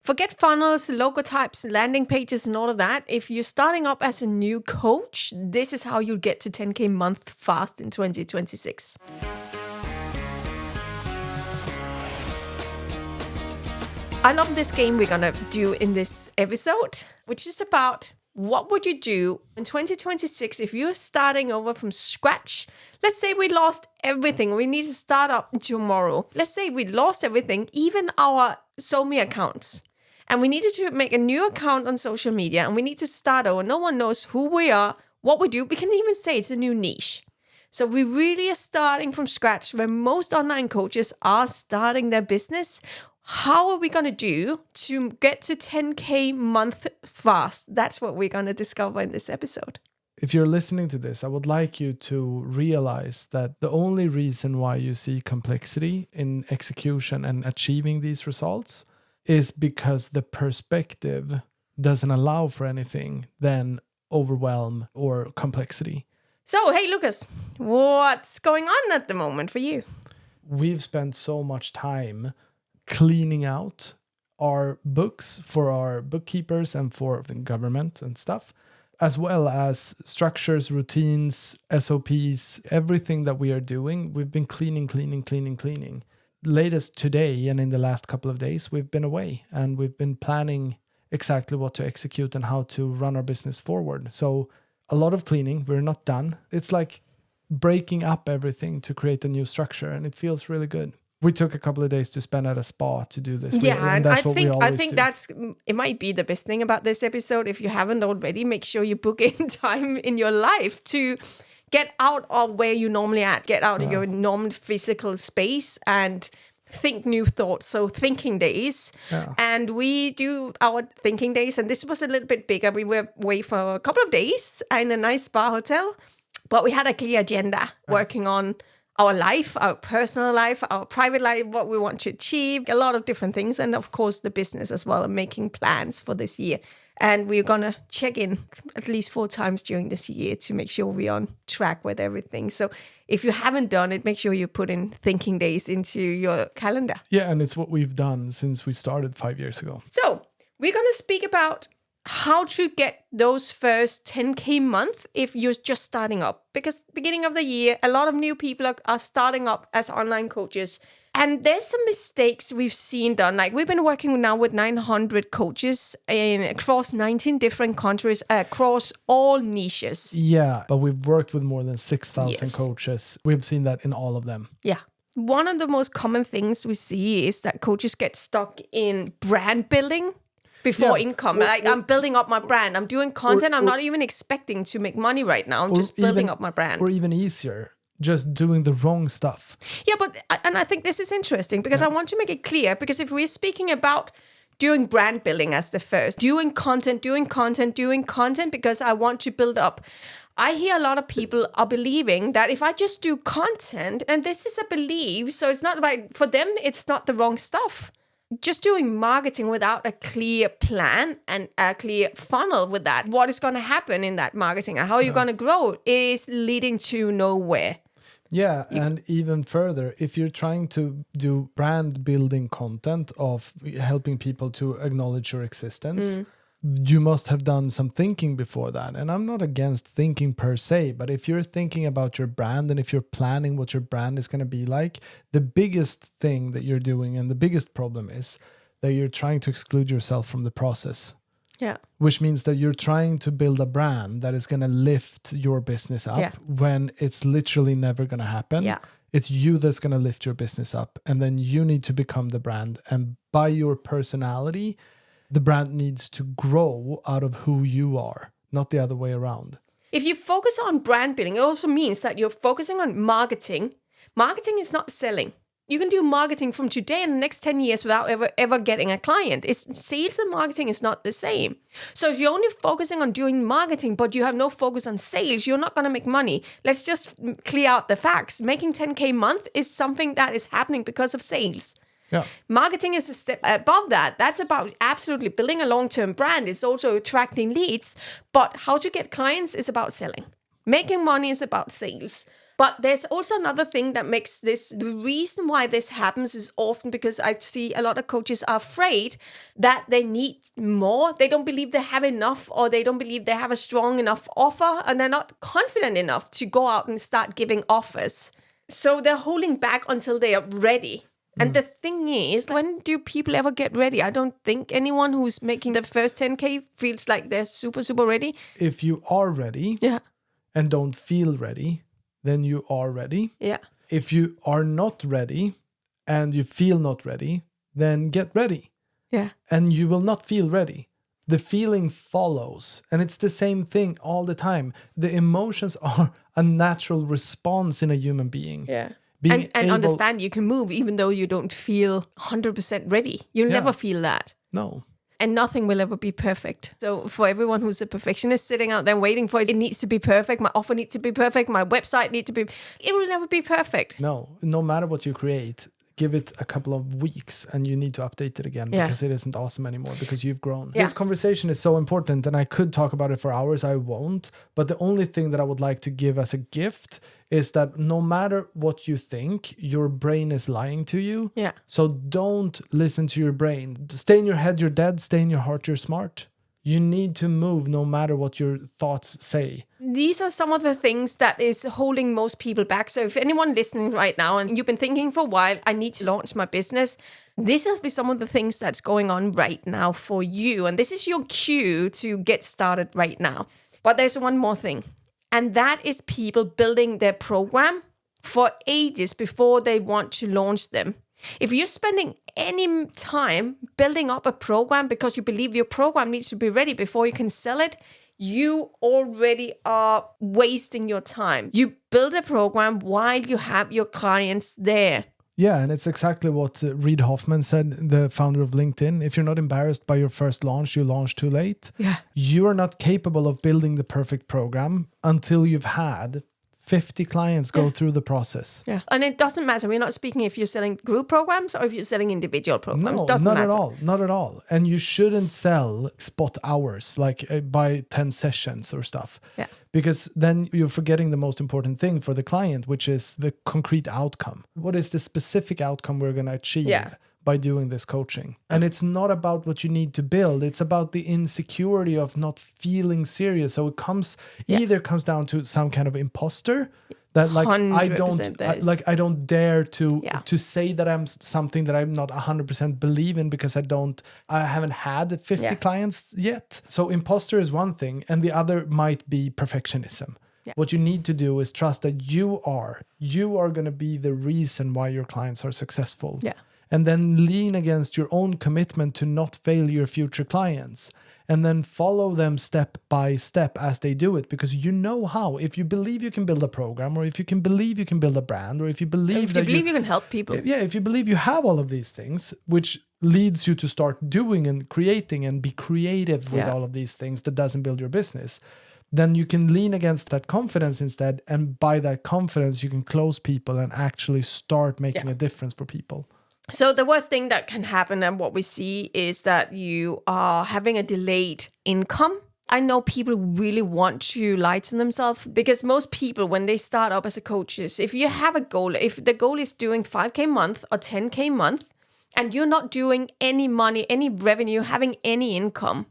Forget funnels, logo types, landing pages, and all of that. If you're starting up as a new coach, this is how you'll get to 10K a month fast in 2026. I love this game we're going to do in this episode, which is about what would you do in 2026 if you're starting over from scratch? Let's say we lost everything. We need to start up tomorrow. Let's say we lost everything, even our SoMe accounts. And we needed to make a new account on social media and we need to start over. No one knows who we are, what we do. We can even say it's a new niche. So we really are starting from scratch where most online coaches are starting their business. How are we going to do to get to 10K month fast? That's what we're going to discover in this episode. If you're listening to this, I would like you to realize that the only reason why you see complexity in execution and achieving these results is because the perspective doesn't allow for anything than overwhelm or complexity. So, hey, Lucas, what's going on at the moment for you? We've spent so much time cleaning out our books for our bookkeepers and for the government and stuff, as well as structures, routines, SOPs, everything that we are doing. We've been cleaning. Latest today and in the last couple of days, we've been away and we've been planning exactly what to execute and how to run our business forward. So a lot of cleaning. We're not done. It's like breaking up everything to create a new structure, and it feels really good. We took a couple of days to spend at a spa to do this. Yeah, and I think that's it might be the best thing about this episode. If you haven't already, make sure you book in time in your life to get out of where you normally at, get out of your normal physical space and think new thoughts. So thinking days. Yeah. And we do our thinking days. And this was a little bit bigger. We were away for a couple of days in a nice spa hotel, but we had a clear agenda working on our life, our personal life, our private life, what we want to achieve, a lot of different things. And of course, the business as well, and making plans for this year. And we're going to check in at least 4 times during this year to make sure we're on track with everything. So if you haven't done it, make sure you put in thinking days into your calendar. Yeah, and it's what we've done since we started 5 years ago. So we're going to speak about how to get those first 10K month if you're just starting up. Because beginning of the year, a lot of new people are starting up as online coaches. And there's some mistakes we've seen done. Like we've been working now with 900 coaches across 19 different countries, across all niches. Yeah, but we've worked with more than 6,000 coaches. We've seen that in all of them. Yeah. One of the most common things we see is that coaches get stuck in brand building before income. I'm building up my brand. I'm doing content. I'm not even expecting to make money right now. I'm just building up my brand. Or even easier, just doing the wrong stuff. Yeah, and I think this is interesting because I want to make it clear, because if we're speaking about doing brand building as the first, doing content because I want to build up, I hear a lot of people are believing that if I just do content, and this is a belief, so it's not about, for them, it's not the wrong stuff. Just doing marketing without a clear plan and a clear funnel with that, what is going to happen in that marketing and how you're going to grow is leading to nowhere. Yeah, and even further, if you're trying to do brand building content of helping people to acknowledge your existence, you must have done some thinking before that. And I'm not against thinking per se, but if you're thinking about your brand and if you're planning what your brand is going to be like, the biggest thing that you're doing and the biggest problem is that you're trying to exclude yourself from the process. Yeah. Which means that you're trying to build a brand that is going to lift your business up when it's literally never going to happen. Yeah. It's you that's going to lift your business up, and then you need to become the brand. And by your personality, the brand needs to grow out of who you are, not the other way around. If you focus on brand building, it also means that you're focusing on marketing. Marketing is not selling. You can do marketing from today and the next 10 years without ever getting a client. Sales and marketing is not the same. So if you're only focusing on doing marketing, but you have no focus on sales, you're not going to make money. Let's just clear out the facts. Making 10K a month is something that is happening because of sales. Yeah. Marketing is a step above that. That's about absolutely building a long-term brand. It's also attracting leads. But how to get clients is about selling. Making money is about sales. But there's also another thing that makes this, the reason why this happens is often because I see a lot of coaches are afraid that they need more. They don't believe they have enough, or they don't believe they have a strong enough offer, and they're not confident enough to go out and start giving offers. So they're holding back until they are ready. And the thing is, when do people ever get ready? I don't think anyone who's making the first 10K feels like they're super, super ready. If you are ready and don't feel ready, then you are ready. Yeah. If you are not ready and you feel not ready, then get ready. Yeah. And you will not feel ready. The feeling follows. And it's the same thing all the time. The emotions are a natural response in a human being. Yeah. And understand you can move even though you don't feel 100% ready. You'll never feel that. No. And nothing will ever be perfect. So for everyone who's a perfectionist sitting out there waiting for it, it needs to be perfect. My offer needs to be perfect. My website needs to be... It will never be perfect. No matter what you create, give it a couple of weeks and you need to update it again because it isn't awesome anymore because you've grown. This conversation is so important and I could talk about it for hours. I won't. But the only thing that I would like to give as a gift is that no matter what you think, your brain is lying to you. Yeah. So don't listen to your brain. Stay in your head, you're dead. Stay in your heart, you're smart. You need to move no matter what your thoughts say. These are some of the things that is holding most people back. So if anyone listening right now and you've been thinking for a while, I need to launch my business, this is some of the things that's going on right now for you. And this is your cue to get started right now. But there's one more thing. And that is people building their program for ages before they want to launch them. If you're spending any time building up a program because you believe your program needs to be ready before you can sell it, you already are wasting your time. You build a program while you have your clients there. Yeah, and it's exactly what Reid Hoffman said, the founder of LinkedIn. If you're not embarrassed by your first launch, you launch too late. Yeah. You are not capable of building the perfect program until you've had 50 clients go through the process. Yeah. And it doesn't matter. We're not speaking if you're selling group programs or if you're selling individual programs. No, doesn't not matter. at all. Not at all. And you shouldn't sell spot hours, like buy 10 sessions or stuff. Yeah. Because then you're forgetting the most important thing for the client, which is the concrete outcome. What is the specific outcome we're going to achieve by doing this coaching? And it's not about what you need to build. It's about the insecurity of not feeling serious. So it comes either comes down to some kind of imposter that like I don't dare to say that I'm something that I'm not 100% believe in because I haven't had 50 clients yet. So imposter is one thing and the other might be perfectionism. Yeah. What you need to do is trust that you are going to be the reason why your clients are successful. Yeah. And then lean against your own commitment to not fail your future clients. And then follow them step by step as they do it, because you know how. If you believe you can build a program, or if you can believe you can build a brand, or if you believe you can help people. Yeah, if you believe you have all of these things, which leads you to start doing and creating and be creative with all of these things that doesn't build your business, then you can lean against that confidence instead. And by that confidence, you can close people and actually start making a difference for people. So the worst thing that can happen and what we see is that you are having a delayed income. I know people really want to lighten themselves because most people, when they start up as a coaches, if you have a goal, if the goal is doing 5K month or 10K month, and you're not doing any money, any revenue, having any income,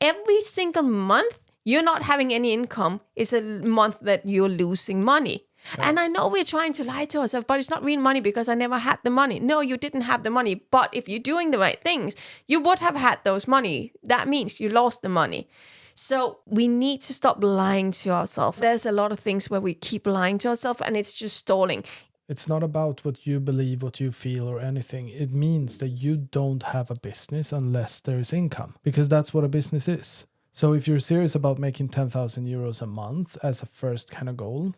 every single month you're not having any income is a month that you're losing money. Yeah. And I know we're trying to lie to ourselves, but it's not real money because I never had the money. No, you didn't have the money. But if you're doing the right things, you would have had those money. That means you lost the money. So we need to stop lying to ourselves. There's a lot of things where we keep lying to ourselves and it's just stalling. It's not about what you believe, what you feel or anything. It means that you don't have a business unless there is income, because that's what a business is. So if you're serious about making 10,000 euros a month as a first kind of goal,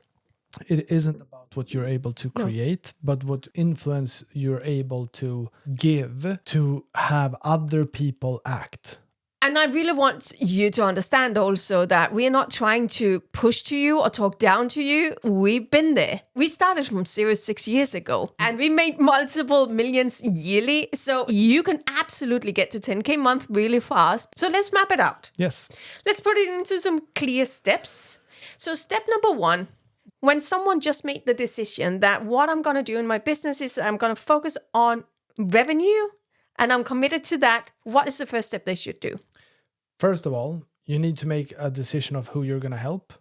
it isn't about what you're able to create, but what influence you're able to give to have other people act. And I really want you to understand also that we're not trying to push to you or talk down to you. We've been there. We started from 6 years ago and we made multiple millions yearly. So you can absolutely get to 10K month really fast. So let's map it out. Yes. Let's put it into some clear steps. So step number 1, when someone just made the decision that what I'm going to do in my business is I'm going to focus on revenue and I'm committed to that, what is the first step they should do? First of all, you need to make a decision of who you're going to help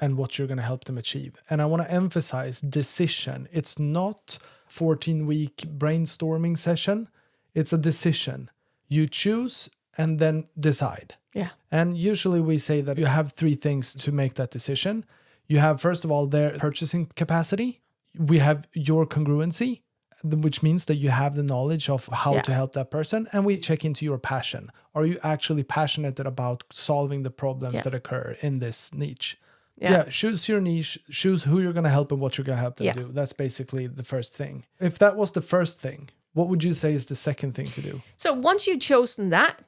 and what you're going to help them achieve. And I want to emphasize decision. It's not 14-week brainstorming session. It's a decision. You choose and then decide. Yeah. And usually we say that you have 3 things to make that decision. You have, first of all, their purchasing capacity. We have your congruency, which means that you have the knowledge of how to help that person. And we check into your passion. Are you actually passionate about solving the problems that occur in this niche? Yeah, choose your niche, choose who you're going to help and what you're going to help them do. That's basically the first thing. If that was the first thing, what would you say is the second thing to do? So once you've chosen that,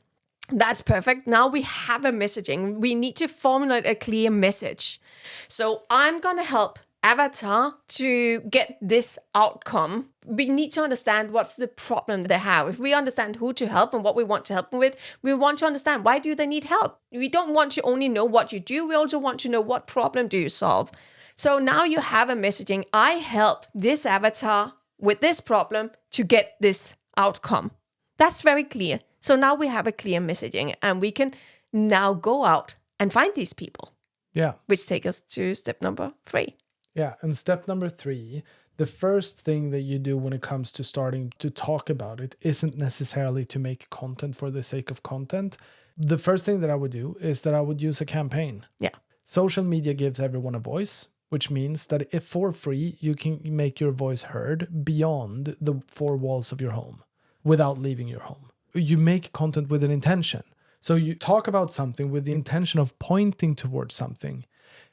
that's perfect. Now we have a messaging. We need to formulate a clear message. So I'm going to help Avatar to get this outcome. We need to understand what's the problem they have. If we understand who to help and what we want to help them with, we want to understand why do they need help. We don't want to only know what you do. We also want to know what problem do you solve. So now you have a messaging. I help this avatar with this problem to get this outcome. That's very clear. So now we have a clear messaging and we can now go out and find these people. Yeah. Which takes us to step number 3. Yeah. And step number 3, the first thing that you do when it comes to starting to talk about it isn't necessarily to make content for the sake of content. The first thing that I would do is that I would use a campaign. Yeah. Social media gives everyone a voice, which means that if for free, you can make your voice heard beyond the 4 walls of your home without leaving your home. You make content with an intention. So you talk about something with the intention of pointing towards something.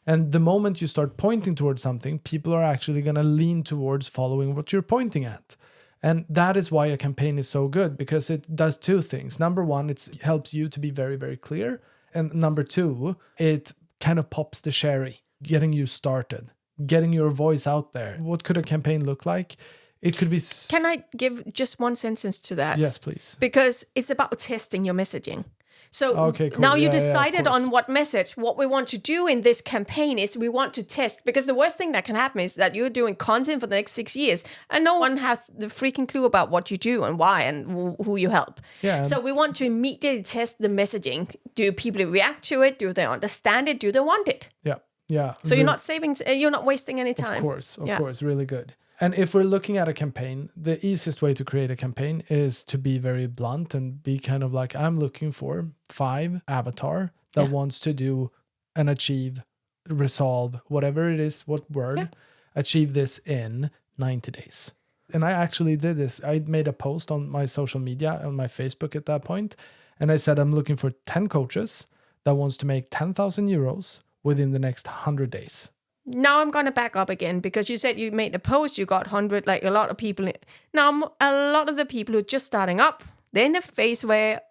And the moment you start pointing towards something, people are actually going to lean towards following what you're pointing at. And that is why a campaign is so good, because it does 2 things. Number 1, it helps you to be very, very clear. And number 2, it kind of pops the cherry, getting you started, getting your voice out there. What could a campaign look like? It could be... Can I give just one sentence to that? Yes, please. Because it's about testing your messaging. So okay, cool. Now you decided on what message. What we want to do in this campaign is we want to test, because the worst thing that can happen is that you're doing content for the next 6 years and no one has the freaking clue about what you do and why and who you help. Yeah. So we want to immediately test the messaging. Do people react to it? Do they understand it? Do they want it? Yeah. Yeah. So you're not wasting any time. Of course, really good. And if we're looking at a campaign, the easiest way to create a campaign is to be very blunt and be kind of like, I'm looking for 5 avatar that wants to do and achieve, resolve, whatever it is, what word, achieve this in 90 days. And I actually did this. I made a post on my social media, on my Facebook at that point, and I said, I'm looking for 10 coaches that wants to make 10,000 euros within the next 100 days. Now I'm going to back up again, because you said you made a post, you got 100, like a lot of people. Now, a lot of the people who are just starting up, they're in the phase where,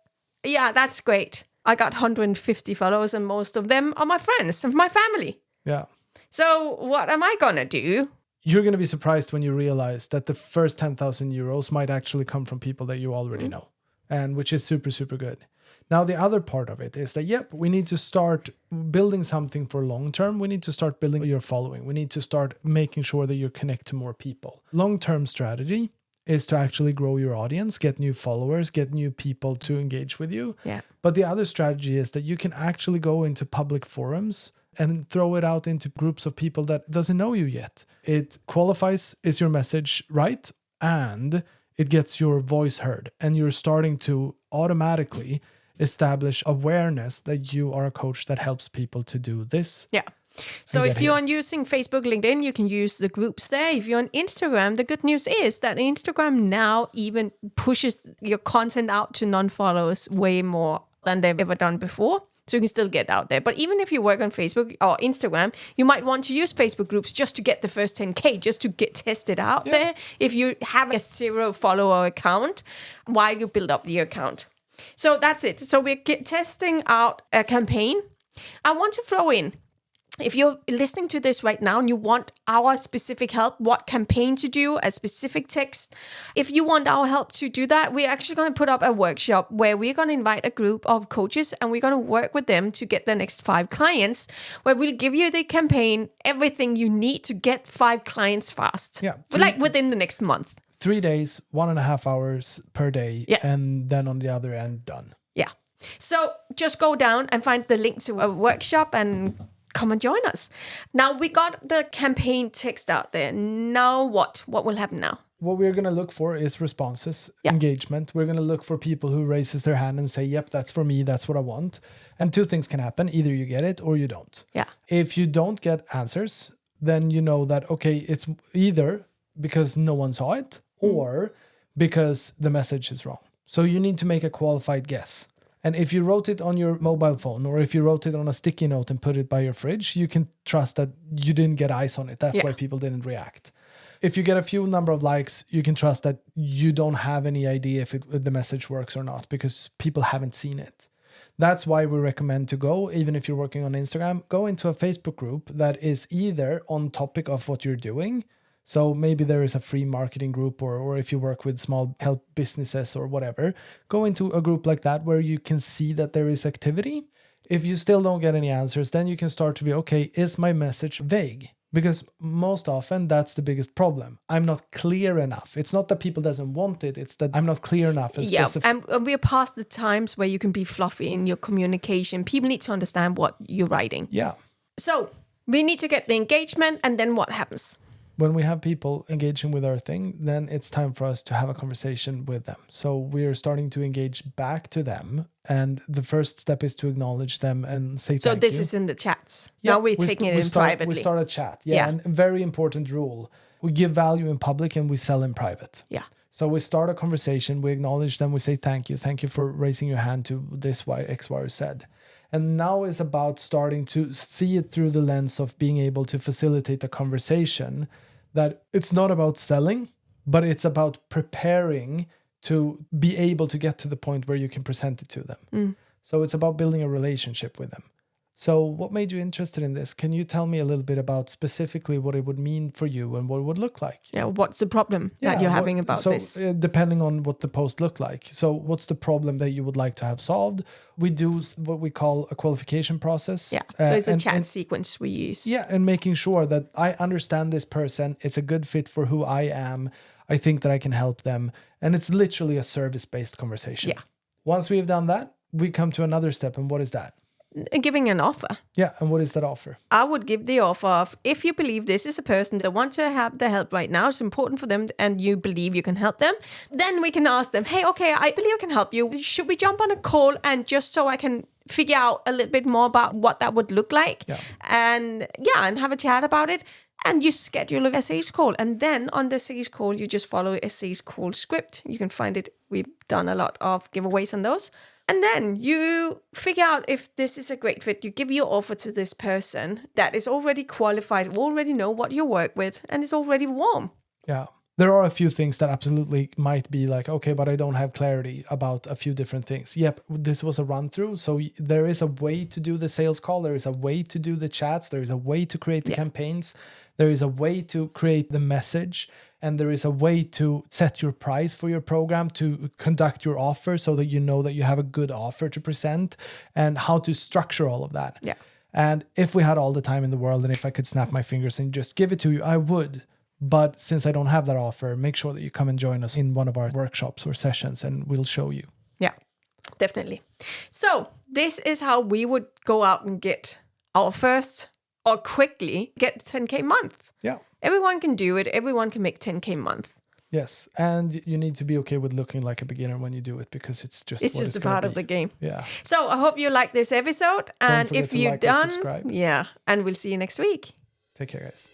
yeah, that's great. I got 150 followers and most of them are my friends and my family. Yeah. So what am I going to do? You're going to be surprised when you realize that the first 10,000 euros might actually come from people that you already know, and which is super, super good. Now, the other part of it is that, we need to start building something for long term. We need to start building your following. We need to start making sure that you connect to more people. Long-term strategy is to actually grow your audience, get new followers, get new people to engage with you. Yeah. But the other strategy is that you can actually go into public forums and throw it out into groups of people that doesn't know you yet. It qualifies, is your message right? And it gets your voice heard. And you're starting to automatically establish awareness that you are a coach that helps people to do this. Yeah. So if you're using Facebook, LinkedIn, you can use the groups there. If you're on Instagram, the good news is that Instagram now even pushes your content out to non-followers way more than they've ever done before. So you can still get out there. But even if you work on Facebook or Instagram, you might want to use Facebook groups just to get the first 10K, just to get tested out there. If you have a 0 follower account while you build up the account. So that's it. So we're testing out a campaign. I want to throw in if you're listening to this right now and you want our specific help, what campaign to do, a specific text, if you want our help to do that, we're actually going to put up a workshop where we're going to invite a group of coaches and we're going to work with them to get the next 5 clients, where we'll give you the campaign, everything you need to get 5 clients fast. Yeah. Like within the next month. 3 days, 1.5 hours per day. Yeah. And then on the other end, done. Yeah. So just go down and find the link to a workshop and come and join us. Now we got the campaign text out there. Now what? What will happen now? What we're going to look for is responses, engagement. We're going to look for people who raises their hand and say, yep, that's for me. That's what I want. And 2 things can happen. Either you get it or you don't. Yeah. If you don't get answers, then you know that, okay, it's either because no one saw it or because the message is wrong. So you need to make a qualified guess. And if you wrote it on your mobile phone or if you wrote it on a sticky note and put it by your fridge, you can trust that you didn't get eyes on it. That's why people didn't react. If you get a few number of likes, you can trust that you don't have any idea if the message works or not because people haven't seen it. That's why we recommend to go, even if you're working on Instagram, go into a Facebook group that is either on topic of what you're doing. So maybe there is a free marketing group or if you work with small help businesses or whatever, go into a group like that where you can see that there is activity. If you still don't get any answers, then you can start to be, okay, is my message vague? Because most often that's the biggest problem. I'm not clear enough. It's not that people doesn't want it. It's that I'm not clear enough. And we're past the times where you can be fluffy in your communication. People need to understand what you're writing. Yeah. So we need to get the engagement, and then what happens? When we have people engaging with our thing, then it's time for us to have a conversation with them. So we're starting to engage back to them. And the first step is to acknowledge them and say thank you. So this is in the chats. Yeah, now we're taking it in privately. We start a chat. Yeah. And a very important rule. We give value in public and we sell in private. Yeah. So we start a conversation, we acknowledge them, we say thank you. Thank you for raising your hand to this X, Y, or Z. And now is about starting to see it through the lens of being able to facilitate a conversation that it's not about selling, but it's about preparing to be able to get to the point where you can present it to them. So it's about building a relationship with them. So what made you interested in this? Can you tell me a little bit about specifically what it would mean for you and what it would look like? Yeah, what's the problem that you're having about this? So depending on what the post looked like. So what's the problem that you would like to have solved? We do what we call a qualification process. Yeah, so it's a chat sequence we use. Yeah, and making sure that I understand this person. It's a good fit for who I am. I think that I can help them. And it's literally a service-based conversation. Yeah. Once we've done that, we come to another step. And what is that? Giving an offer. Yeah, and what is that offer? I would give the offer of, if you believe this is a person that wants to have the help right now, it's important for them, and you believe you can help them, then we can ask them, hey, okay, I believe I can help you. Should we jump on a call and just so I can figure out a little bit more about what that would look like? Yeah. And have a chat about it. And you schedule a sales call. And then on the sales call, you just follow a sales call script. You can find it. We've done a lot of giveaways on those. And then you figure out if this is a great fit. You give your offer to this person that is already qualified, already know what you work with, and is already warm. Yeah. There are a few things that absolutely might be like, okay, but I don't have clarity about a few different things. Yep, this was a run through. So there is a way to do the sales call. There is a way to do the chats. There is a way to create the campaigns. There is a way to create the message. And there is a way to set your price for your program, to conduct your offer so that you know that you have a good offer to present, and how to structure all of that. Yeah. And if we had all the time in the world and if I could snap my fingers and just give it to you, I would. But since I don't have that offer, make sure that you come and join us in one of our workshops or sessions and we'll show you. Yeah, definitely. So this is how we would go out and get our first, or quickly get 10K month. Yeah. Everyone can do it. Everyone can make 10K month. Yes. And you need to be okay with looking like a beginner when you do it, because it's just a part of the game. Yeah. So I hope you like this episode. And if you're done, subscribe. and we'll see you next week. Take care, guys.